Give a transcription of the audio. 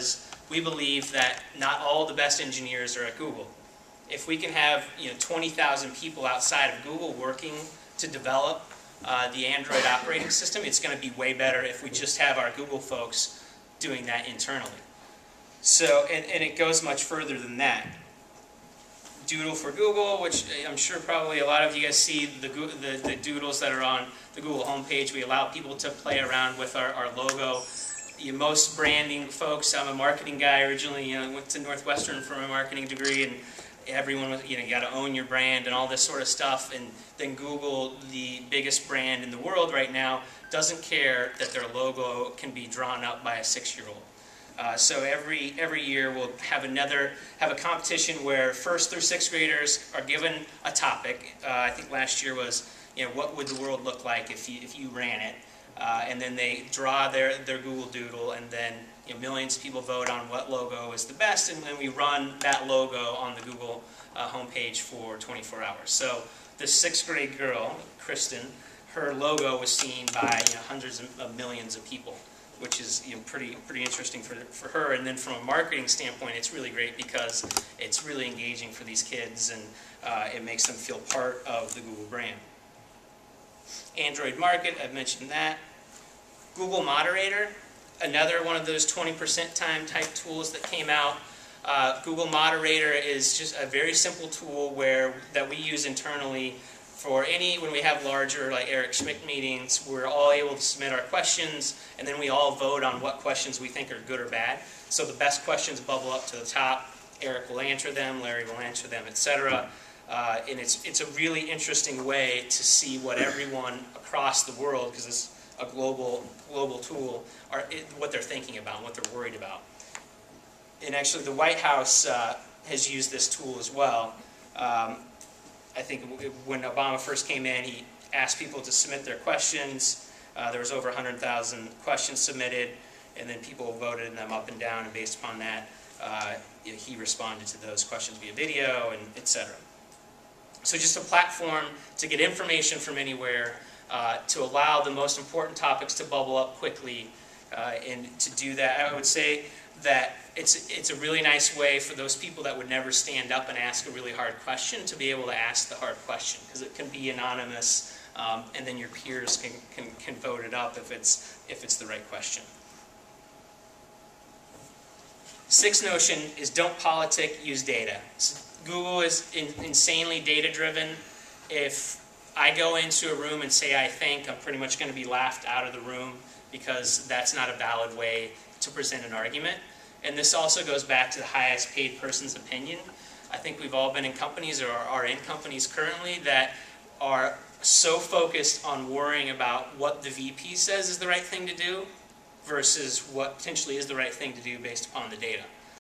because we believe that not all the best engineers are at Google. If we can have 20,000 people outside of Google working to develop the Android operating system, it's going to be way better if we just have our Google folks doing that internally. So, and it goes much further than that. Doodle for Google, which I'm sure probably a lot of you guys see the doodles that are on the Google homepage. We allow people to play around with our logo. Most branding folks, I'm a marketing guy originally, went to Northwestern for my marketing degree, and everyone was, you got to own your brand and all this sort of stuff. And then Google, the biggest brand in the world right now, doesn't care that their logo can be drawn up by a 6-year-old. So every year we'll have a competition where 1st through 6th graders are given a topic. I think last year was, what would the world look like if you ran it? And then they draw their Google Doodle, and then millions of people vote on what logo is the best, and then we run that logo on the Google homepage for 24 hours. So the 6th grade girl, Kristen, her logo was seen by hundreds of millions of people, which is pretty interesting for her. And then from a marketing standpoint, it's really great because it's really engaging for these kids, and it makes them feel part of the Google brand. Android Market, I've mentioned that. Google Moderator, another one of those 20% time type tools that came out. Google Moderator is just a very simple tool that we use internally for when we have larger, like Eric Schmidt meetings. We're all able to submit our questions, and then we all vote on what questions we think are good or bad. So the best questions bubble up to the top. Eric will answer them, Larry will answer them, etc. And it's a really interesting way to see what everyone across the world, because it's a global tool, what they're thinking about, what they're worried about. And actually the White House has used this tool as well. I think when Obama first came in, he asked people to submit their questions. There was over 100,000 questions submitted, and then people voted them up and down, and based upon that, he responded to those questions via video, and etc. So just a platform to get information from anywhere, to allow the most important topics to bubble up quickly, and to do that, I would say that it's a really nice way for those people that would never stand up and ask a really hard question to be able to ask the hard question, because it can be anonymous, and then your peers can vote it up if it's the right question. Sixth notion is don't politic, use data. So Google is insanely data-driven. If I go into a room and say I think, I'm pretty much going to be laughed out of the room, because that's not a valid way to present an argument. And this also goes back to the highest paid person's opinion. I think we've all been in companies, or are in companies currently, that are so focused on worrying about what the VP says is the right thing to do versus what potentially is the right thing to do based upon the data.